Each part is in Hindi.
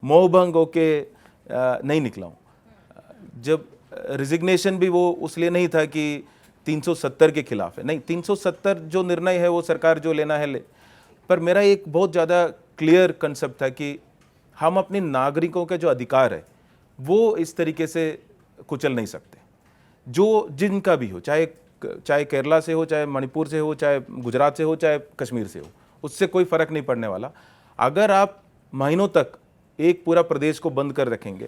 मोहभंग होके नहीं निकला हूँ। जब रिजिग्नेशन भी वो उसलिए नहीं था कि 370 के खिलाफ है, नहीं, 370 जो निर्णय है वो सरकार जो लेना है ले, पर मेरा एक बहुत ज़्यादा क्लियर कंसेप्ट था कि हम अपने नागरिकों के जो अधिकार है वो इस तरीके से कुचल नहीं सकते। जो जिनका भी हो, चाहे केरला से हो, चाहे मणिपुर से हो, चाहे गुजरात से हो, चाहे कश्मीर से हो, उससे कोई फ़र्क नहीं पड़ने वाला। अगर आप महीनों तक एक पूरा प्रदेश को बंद कर रखेंगे,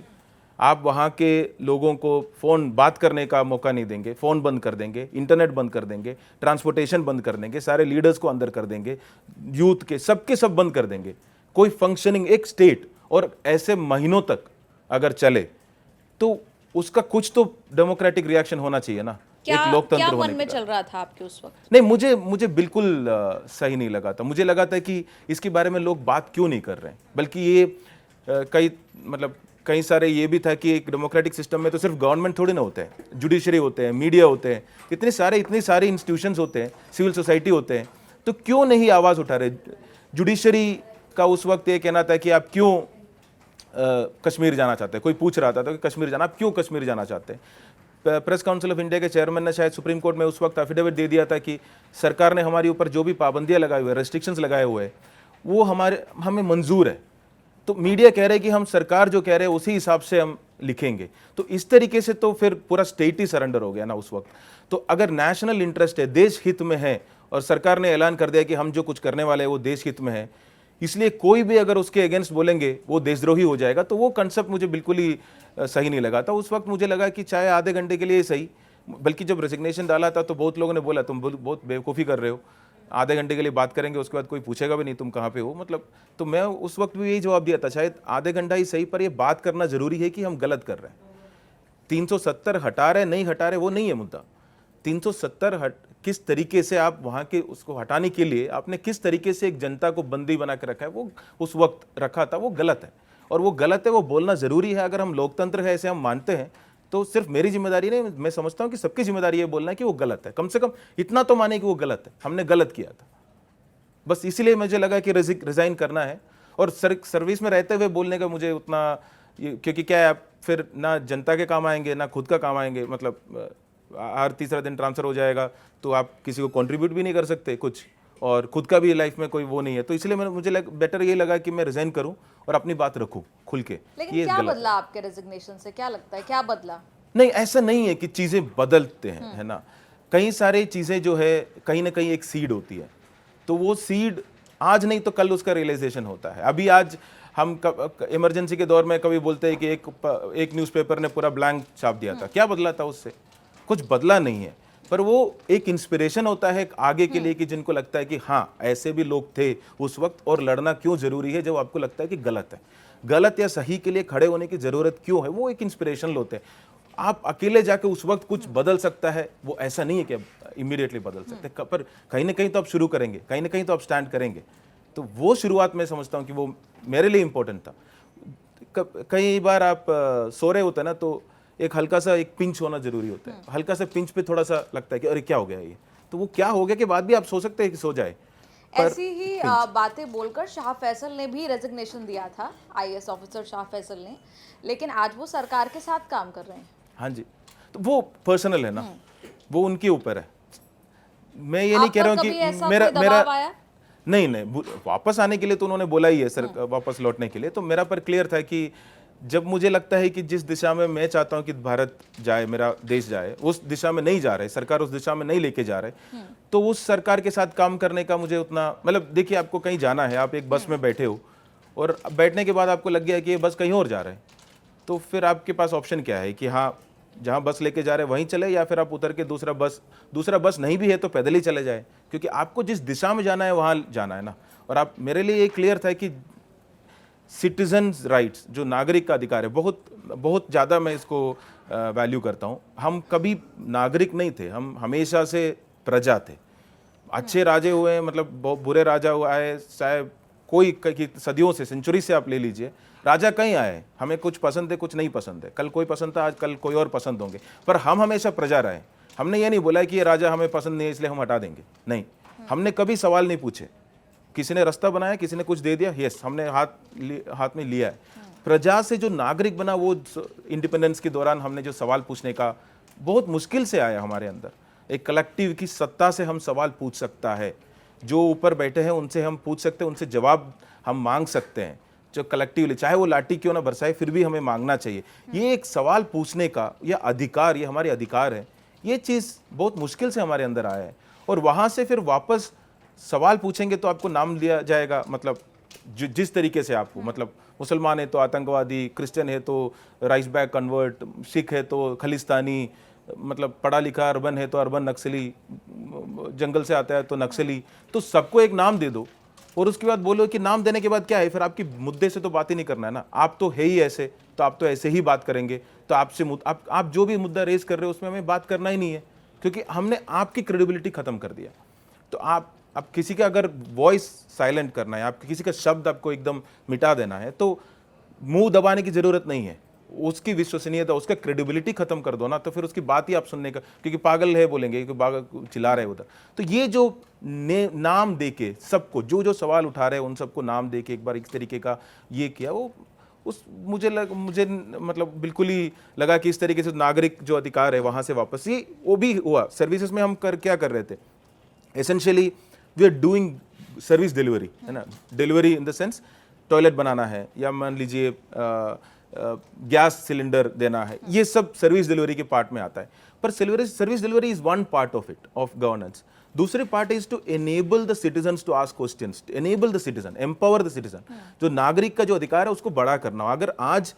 आप वहाँ के लोगों को फ़ोन बात करने का मौका नहीं देंगे, फ़ोन बंद कर देंगे, इंटरनेट बंद कर देंगे, ट्रांसपोर्टेशन बंद कर देंगे, सारे लीडर्स को अंदर कर देंगे, यूथ के सबके सब बंद कर देंगे, कोई फंक्शनिंग एक स्टेट, और ऐसे महीनों तक अगर चले तो उसका कुछ तो डेमोक्रेटिक रिएक्शन होना चाहिए ना। क्या एक लोकतंत्र क्या होने मन में के चल रहा था आपके उस वक्त? नहीं, मुझे बिल्कुल सही नहीं लगा था। मुझे लगा था कि इसके बारे में लोग बात क्यों नहीं कर रहे हैं, बल्कि ये कई सारे ये भी था कि एक डेमोक्रेटिक सिस्टम में तो सिर्फ गवर्नमेंट थोड़ी ना होते हैं, जुडिशरी होते हैं, मीडिया होते हैं, इतने सारे इंस्टीट्यूशंस होते हैं, सिविल सोसाइटी होते हैं, तो क्यों नहीं आवाज़ उठा रहे? जुडिशरी का उस वक्त ये कहना था कि आप क्यों कश्मीर जाना चाहते हैं। कोई पूछ रहा था तो कि कश्मीर जाना, आप क्यों कश्मीर जाना चाहते हैं? प्रेस काउंसिल ऑफ इंडिया के चेयरमैन ने शायद सुप्रीम कोर्ट में उस वक्त एफिडेविट दे दिया था कि सरकार ने हमारे ऊपर जो भी पाबंदियां लगाए हुए, रेस्ट्रिक्शंस लगाए हुए हैं, वो हमें मंजूर है। तो मीडिया कह रहे हैं कि हम सरकार जो कह रहे हैं उसी हिसाब से हम लिखेंगे। तो इस तरीके से तो फिर पूरा स्टेट ही सरेंडर हो गया ना उस वक्त। तो अगर नेशनल इंटरेस्ट है, देश हित में है, और सरकार ने ऐलान कर दिया कि हम जो कुछ करने वाले हैं वो देश हित में है, इसलिए कोई भी अगर उसके अगेंस्ट बोलेंगे वो देशद्रोही हो जाएगा। तो वो कंसेप्ट मुझे बिल्कुल ही सही नहीं लगा था। उस वक्त मुझे लगा कि चाहे आधे घंटे के लिए सही, बल्कि जब रेजिग्नेशन डाला था तो बहुत लोगों ने बोला तुम बहुत बेवकूफ़ी कर रहे हो, आधे घंटे के लिए बात करेंगे उसके बाद कोई पूछेगा भी नहीं तुम कहाँ पे हो, मतलब। तो मैं उस वक्त भी यही जवाब दिया था, शायद आधे घंटा ही सही, पर ये बात करना जरूरी है कि हम गलत कर रहे हैं। 370 हटा रहे नहीं हटा रहे वो नहीं है मुद्दा। 370 किस तरीके से आप वहाँ के उसको हटाने के लिए आपने किस तरीके से एक जनता को बंदी बना के रखा है, वो उस वक्त रखा था, वो गलत है। और वो गलत है, वो बोलना ज़रूरी है। अगर हम लोकतंत्र है ऐसे हम मानते हैं तो सिर्फ मेरी जिम्मेदारी नहीं, मैं समझता हूँ कि सबकी जिम्मेदारी ये बोलना है कि वो गलत है। कम से कम इतना तो माने कि वो गलत है, हमने गलत किया था। बस इसीलिए मुझे लगा कि रिज़ाइन करना है। और सर्विस में रहते हुए बोलने का मुझे उतना, क्योंकि क्या है, आप फिर ना जनता के काम आएंगे ना खुद का काम आएंगे। मतलब हर तीसरा दिन ट्रांसफ़र हो जाएगा तो आप किसी को कंट्रीब्यूट भी नहीं कर सकते कुछ, और खुद का भी लाइफ में कोई वो नहीं है। तो इसलिए मुझे बेटर ये लगा कि मैं रिज़ाइन करूं और अपनी बात रखूं खुल के। लेकिन क्या बदला आपके रेजिग्नेशन से? क्या लगता है क्या बदला? नहीं, ऐसा नहीं है कि चीज़ें बदलते हैं, है ना। कई सारी चीज़ें जो है कहीं ना कहीं एक सीड होती है, तो वो सीड आज नहीं तो कल उसका रियलाइजेशन होता है। अभी आज हम इमरजेंसी के दौर में कभी बोलते हैं कि एक न्यूज़पेपर ने पूरा ब्लैंक छाप दिया था, क्या बदला था उससे? कुछ बदला नहीं है, पर वो एक इंस्पिरेशन होता है आगे के लिए कि जिनको लगता है कि हाँ ऐसे भी लोग थे उस वक्त, और लड़ना क्यों जरूरी है जब आपको लगता है कि गलत है। गलत या सही के लिए खड़े होने की जरूरत क्यों है, वो एक इंस्पिरेशन होते हैं। आप अकेले जाके उस वक्त कुछ बदल सकता है, वो ऐसा नहीं है कि आप इमीडिएटली बदल सकते, पर कहीं ना कहीं तो आप शुरू करेंगे, कहीं ना कहीं तो आप स्टैंड करेंगे। तो वो शुरुआत में समझता हूँ कि वो मेरे लिए इंपॉर्टेंट था। कई बार आप सो रहे होते हैं ना, तो एक हल्का सा एक पिंच होना जरूरी होता है। हल्का सा पिंच पे थोड़ा सा लगता है कि अरे क्या हो गया ये, तो वो क्या हो गया के बाद भी आप सो सकते हैं कि सो जाए। ऐसी ही बातें बोलकर शाह फैसल ने भी रेजिग्नेशन दिया था, आईएएस ऑफिसर शाह फैसल ने, लेकिन आज वो सरकार के साथ काम कर रहे हैं। हाँ जी, तो वो पर्सनल है ना, वो उनके ऊपर है। मैं ये नहीं कह रहा हूँ कि मेरा नहीं, वापस आने के लिए तो उन्होंने बोला ही है सर, वापस लौटने के लिए। तो मेरा पर क्लियर था कि जब मुझे लगता है कि जिस दिशा में मैं चाहता हूं कि भारत जाए, मेरा देश जाए, उस दिशा में नहीं जा रहे, सरकार उस दिशा में नहीं लेके जा रहे, तो उस सरकार के साथ काम करने का मुझे उतना, मतलब देखिए आपको कहीं जाना है, आप एक बस में बैठे हो और बैठने के बाद आपको लग गया कि ये बस कहीं और जा रहा है, तो फिर आपके पास ऑप्शन क्या है कि हाँ जहाँ बस लेके जा रहे हैं वहीं चले, या फिर आप उतर के दूसरा बस नहीं भी है तो पैदल ही चले जाए, क्योंकि आपको जिस दिशा में जाना है वहाँ जाना है ना। और आप, मेरे लिए ये क्लियर था कि सिटीजन्स राइट्स, जो नागरिक का अधिकार है, बहुत बहुत ज़्यादा मैं इसको वैल्यू करता हूँ। हम कभी नागरिक नहीं थे, हम हमेशा से प्रजा थे। अच्छे राजे हुए, मतलब बहुत बुरे राजा हुआ है, चाहे कोई सदियों से, सेंचुरी से आप ले लीजिए, राजा कहीं आए, हमें कुछ पसंद है कुछ नहीं पसंद है, कल कोई पसंद था आज कल कोई और पसंद होंगे, पर हम हमेशा प्रजा रहे। हमने ये नहीं बोला कि ये राजा हमें पसंद नहीं है इसलिए हम हटा देंगे, नहीं, हमने कभी सवाल नहीं पूछे। किसी ने रास्ता बनाया, किसी ने कुछ दे दिया, यस, हमने हाथ में लिया है, प्रजा से जो नागरिक बना वो इंडिपेंडेंस के दौरान हमने जो सवाल पूछने का बहुत मुश्किल से आया हमारे अंदर। एक कलेक्टिव की सत्ता से हम सवाल पूछ सकता है, जो ऊपर बैठे हैं उनसे हम पूछ सकते हैं, उनसे जवाब हम मांग सकते हैं, जो कलेक्टिवली चाहे वो लाठी क्यों ना बरसाए फिर भी हमें मांगना चाहिए। ये एक सवाल पूछने का या अधिकार, ये हमारे अधिकार है, ये चीज़ बहुत मुश्किल से हमारे अंदर आया है। और वहाँ से फिर वापस सवाल पूछेंगे तो आपको नाम लिया जाएगा, मतलब जिस तरीके से आपको, मतलब मुसलमान है तो आतंकवादी, क्रिश्चियन है तो राइस बैग कन्वर्ट, सिख है तो खलिस्तानी, मतलब पढ़ा लिखा अर्बन है तो अर्बन नक्सली, जंगल से आता है तो नक्सली। तो सबको एक नाम दे दो और उसके बाद बोलो कि नाम देने के बाद क्या है, फिर आपकी मुद्दे से तो बात ही नहीं करना है ना, आप तो है ही ऐसे, तो आप तो ऐसे ही बात करेंगे, तो आपसे आप जो भी मुद्दा रेज कर रहे हो उसमें हमें बात करना ही नहीं है, क्योंकि हमने आपकी क्रेडिबिलिटी खत्म कर दिया। तो आप किसी का अगर वॉइस साइलेंट करना है, आप किसी का शब्द आपको एकदम मिटा देना है, तो मुंह दबाने की जरूरत नहीं है, उसकी विश्वसनीयता, उसका क्रेडिबिलिटी खत्म कर दो ना, तो फिर उसकी बात ही आप सुनने का, क्योंकि पागल है बोलेंगे कि पागल चिल्ला रहे उधर। तो ये जो नाम देके सबको, जो सवाल उठा रहे हैं उन सबको नाम देके एक बार इस तरीके का ये किया, वो मुझे मतलब बिल्कुल ही लगा कि इस तरीके से नागरिक जो अधिकार है वहां से वापस, ये वो भी हुआ। सर्विसेज में हम क्या कर रहे थे, essentially we are doing service delivery, है ना, delivery in the sense toilet बनाना है या मान लीजिए गैस सिलेंडर देना है, ये सब सर्विस डिलीवरी के पार्ट में आता है। पर service delivery is one part of it, of governance. दूसरे part is to enable the citizens to ask questions, enable the citizen, empower the citizen. जो नागरिक का जो अधिकार है उसको बड़ा करना। अगर आज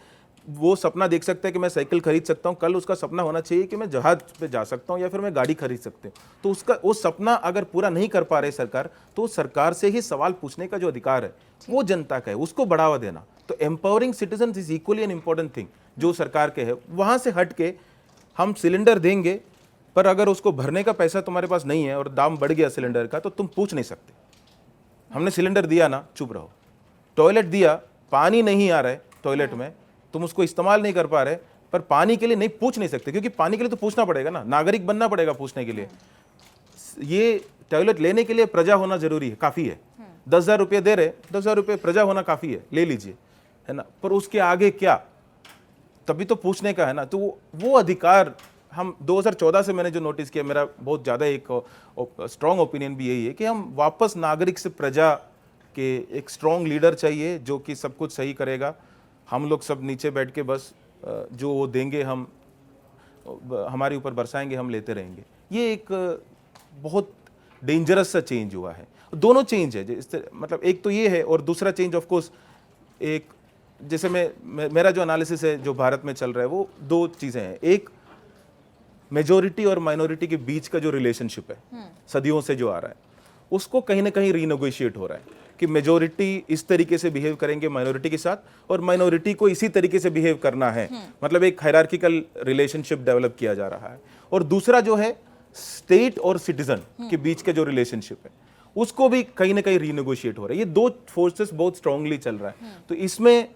वो सपना देख सकता है कि मैं साइकिल खरीद सकता हूँ, कल उसका सपना होना चाहिए कि मैं जहाज पे जा सकता हूँ या फिर मैं गाड़ी खरीद सकता हूँ। तो उसका वो सपना अगर पूरा नहीं कर पा रहे सरकार, तो सरकार से ही सवाल पूछने का जो अधिकार है वो जनता का है, उसको बढ़ावा देना। तो empowering citizen is equally an important thing जो सरकार के है। वहां से हट के हम सिलेंडर देंगे, पर अगर उसको भरने का पैसा तुम्हारे पास नहीं है और दाम बढ़ गया सिलेंडर का, तो तुम पूछ नहीं सकते। हमने सिलेंडर दिया ना, चुप रहो। टॉयलेट दिया, पानी नहीं आ रहा है टॉयलेट में, तुम उसको इस्तेमाल नहीं कर पा रहे, पर पानी के लिए नहीं पूछ नहीं सकते, क्योंकि पानी के लिए तो पूछना पड़ेगा ना, नागरिक बनना पड़ेगा पूछने के लिए। ये टॉयलेट लेने के लिए प्रजा होना जरूरी है, काफी है। 10,000 रुपये दे रहे, 10,000 रुपये प्रजा होना काफी है, ले लीजिए, है ना। पर उसके आगे क्या, तभी तो पूछने का है ना। तो वो अधिकार हम 2014 से मैंने जो नोटिस किया, मेरा बहुत ज़्यादा एक स्ट्रॉन्ग ओपिनियन भी यही है कि हम वापस नागरिक से प्रजा के एक स्ट्रॉन्ग लीडर चाहिए जो कि सब कुछ सही करेगा। हम लोग सब नीचे बैठ के बस जो वो देंगे हम हमारे ऊपर बरसाएंगे, हम लेते रहेंगे। ये एक बहुत डेंजरस सा चेंज हुआ है। दोनों चेंज है, मतलब एक तो ये है, और दूसरा चेंज ऑफ कोर्स एक, जैसे मेरा जो एनालिसिस है जो भारत में चल रहा है, वो दो चीज़ें हैं। एक, मेजोरिटी और माइनॉरिटी के बीच का जो रिलेशनशिप है सदियों से जो आ रहा है, उसको कहीं ना कहीं रीनेगोशिएट हो रहा है कि मेजोरिटी इस तरीके से बिहेव करेंगे माइनॉरिटी के साथ, और माइनॉरिटी को इसी तरीके से बिहेव करना है। मतलब एक हायरार्किकल रिलेशनशिप डेवलप किया जा रहा है। और दूसरा जो है स्टेट और सिटीजन के बीच का जो रिलेशनशिप है, उसको भी कहीं ना कहीं रीनेगोशिएट हो रहा है। ये दो फोर्सेस बहुत स्ट्रांगली चल रहा है। तो इसमें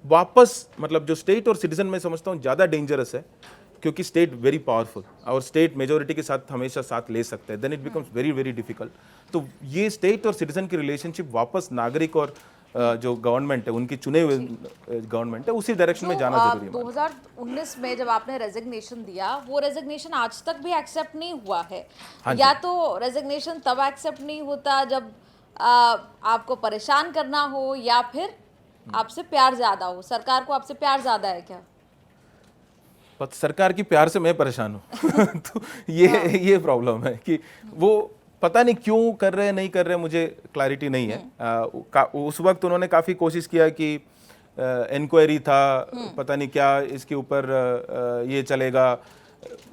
वापस, मतलब जो स्टेट और सिटीजन में समझता हूँ ज़्यादा डेंजरस है, क्योंकि स्टेट वेरी पावरफुल और स्टेट मेजोरिटी के साथ हमेशा साथ ले सकते हैं, then it becomes very very difficult. तो ये स्टेट और सिटीजन की रिलेशनशिप वापस नागरिक और जो गवर्नमेंट है, उनकी चुने हुए गवर्नमेंट है, उसी डायरेक्शन में जाना जरूरी है। 2019 में जब आपने रेजिग्नेशन दिया, वो रेजिग्नेशन आज तक भी एक्सेप्ट नहीं हुआ है। हाँ या तो रेजिग्नेशन तब एक्सेप्ट नहीं होता जब आपको परेशान करना हो, या फिर आपसे प्यार ज्यादा हो। सरकार को आपसे प्यार ज्यादा है क्या? पर सरकार की प्यार से मैं परेशान हूँ तो ये प्रॉब्लम है कि वो पता नहीं क्यों कर रहे हैं, नहीं कर रहे हैं, मुझे क्लैरिटी नहीं है। उस वक्त उन्होंने काफ़ी कोशिश किया कि इंक्वायरी था, पता नहीं क्या इसके ऊपर ये चलेगा,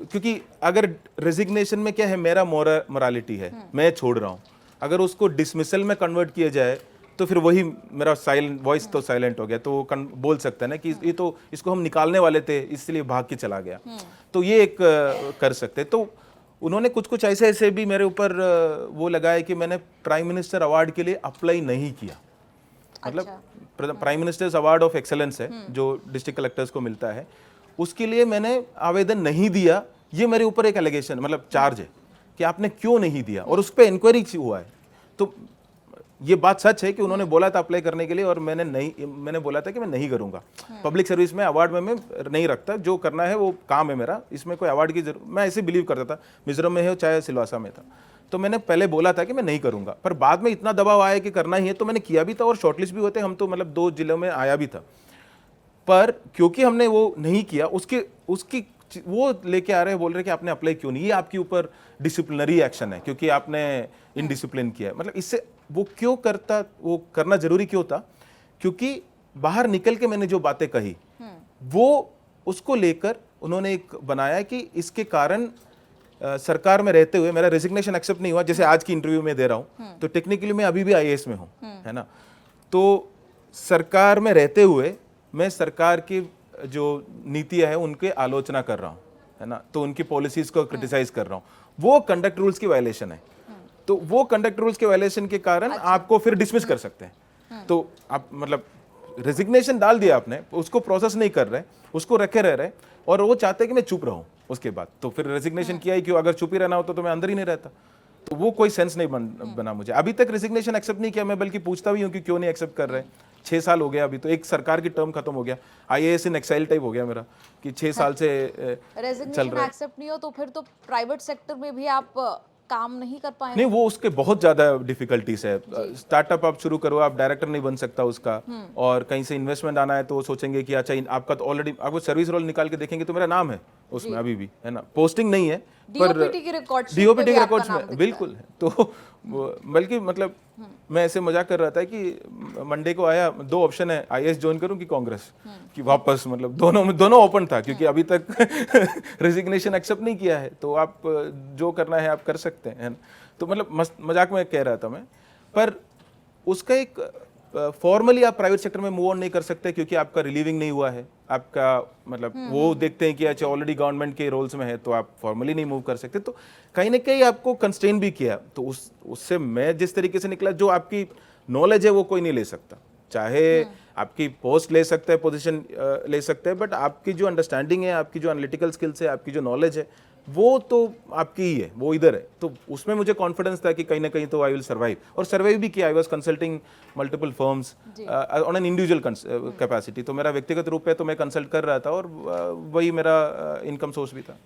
क्योंकि अगर रेजिग्नेशन में क्या है, मेरा मोरालिटी है, मैं छोड़ रहा हूँ। अगर उसको डिसमिसल में कन्वर्ट किया जाए तो फिर वही मेरा साइलेंट वॉइस तो साइलेंट हो गया, तो वो बोल सकता है ना कि ये तो इसको हम निकालने वाले थे इसलिए भाग के चला गया। तो ये एक कर सकते। तो उन्होंने कुछ ऐसे भी मेरे ऊपर वो लगाया कि मैंने प्राइम मिनिस्टर अवार्ड के लिए अप्लाई नहीं किया। मतलब prime ministers award of excellence है जो डिस्ट्रिक्ट कलेक्टर्स को मिलता है, उसके लिए मैंने आवेदन नहीं दिया। ये मेरे ऊपर एक एलिगेशन, मतलब चार्ज है कि आपने क्यों नहीं दिया, और उस पर इंक्वायरी हुआ है। तो ये बात सच है कि उन्होंने बोला था अप्लाई करने के लिए और मैंने बोला था कि मैं नहीं करूंगा। पब्लिक सर्विस में अवार्ड में मैं नहीं रखता, जो करना है वो काम है मेरा, इसमें कोई अवार्ड की जरूरत, मैं ऐसे बिलीव करता था, मिजोरम में हो चाहे सिलवासा में था। तो मैंने पहले बोला था कि मैं नहीं करूंगा, पर बाद में इतना दबाव आया कि करना ही है तो मैंने किया भी था और शॉर्टलिस्ट भी होते, हम तो मतलब 2 जिलों में आया भी था। पर क्योंकि हमने वो नहीं किया, उसकी वो लेके आ रहे हैं, बोल रहे कि आपने अप्लाई क्यों नहीं, ये आपके ऊपर डिसिप्लिनरी एक्शन है क्योंकि आपने इनडिसिप्लिन किया है। मतलब इससे वो क्यों करता, वो करना जरूरी क्यों था? क्योंकि बाहर निकल के मैंने जो बातें कही वो उसको लेकर उन्होंने एक बनाया कि इसके कारण सरकार में रहते हुए मेरा रेजिग्नेशन एक्सेप्ट नहीं हुआ, जैसे आज की इंटरव्यू में दे रहा हूं, तो टेक्निकली मैं अभी भी आईएएस में हूं, है ना। तो सरकार में रहते हुए मैं सरकार की जो नीतियां है उनके आलोचना कर रहा हूं, है ना, तो उनकी पॉलिसीज को क्रिटिसाइज कर रहा हूं, वो कंडक्ट रूल्स की वायलेशन है। तो वो कंडक्ट रूल्स के वायलेशन के कारण आपको फिर डिसमिस कर सकते हैं। तो आप मतलब रेजिग्नेशन डाल दिया आपने, उसको प्रोसेस नहीं कर रहे, उसको रखे रह रहे, और वो चाहते हैं कि मैं चुप रहूं उसके बाद, तो फिर रेजिग्नेशन किया ही क्यों? अगर चुप ही रहना होता तो मैं अंदर ही नहीं रहता। तो वो कोई सेंस नहीं बना मुझे। अभी तक रेजिग्नेशन एक्सेप्ट नहीं किया, मैं बल्कि पूछता भी हूँ कि क्यों नहीं एक्सेप्ट कर रहे। 6 साल हो गया, अभी तो एक सरकार की टर्म खत्म हो गया, आईएएस इन एक्साइल टाइप हो गया मेरा कि 6 साल से चल रेजिग्नेशन रहा है। एक्सेप्ट नहीं हो तो फिर तो प्राइवेट सेक्टर में भी आप काम नहीं कर पाएंगे। नहीं, वो उसके बहुत ज्यादा डिफिकल्टीज है। स्टार्टअप आप शुरू करो, आप डायरेक्टर नहीं बन सकता उसका, और कहीं से इन्वेस्टमेंट आना है तो वो सोचेंगे कि अच्छा आपका तो ऑलरेडी, आपको सर्विस रोल निकाल के देखेंगे तो मेरा नाम है उसमें अभी भी, है ना, पोस्टिंग नहीं है पर डीओपीटी की रिकॉर्ड्स डीओपीटी के रिकॉर्ड्स में बिल्कुल है। तो बल्कि मतलब मैं ऐसे मजाक कर रहा था कि मंडे को आया, 2 ऑप्शन है, आईएएस ज्वाइन करूं कि कांग्रेस, कि वापस, मतलब दोनों ओपन था क्योंकि अभी तक रेजिग्नेशन एक्सेप्ट नहीं किया है, तो आप जो करना है आप कर सकते हैं, है ना? तो मतलब मजाक में कह रहा था मैं, पर उसका एक फॉर्मली आप प्राइवेट सेक्टर में मूव ऑन नहीं कर सकते क्योंकि आपका रिलीविंग नहीं हुआ है, आपका मतलब वो देखते हैं कि अच्छा ऑलरेडी गवर्नमेंट के रोल्स में है तो आप फॉर्मली नहीं मूव कर सकते। तो कहीं ना कहीं आपको कंस्ट्रेन भी किया। तो उससे मैं जिस तरीके से निकला, जो आपकी नॉलेज है वो कोई नहीं ले सकता, चाहे आपकी पोस्ट ले सकता है, पोजीशन ले सकते हैं, बट आपकी जो अंडरस्टैंडिंग है, आपकी जो एनालिटिकल स्किल्स है, आपकी जो नॉलेज है, वो तो आपकी ही है, वो इधर है। तो उसमें मुझे कॉन्फिडेंस था कि कहीं ना कहीं तो आई विल सर्वाइव, और सर्वाइव भी किया। I was consulting multiple firms on an individual capacity. तो मेरा व्यक्तिगत रूप है तो मैं कंसल्ट कर रहा था, और वही मेरा इनकम सोर्स भी था।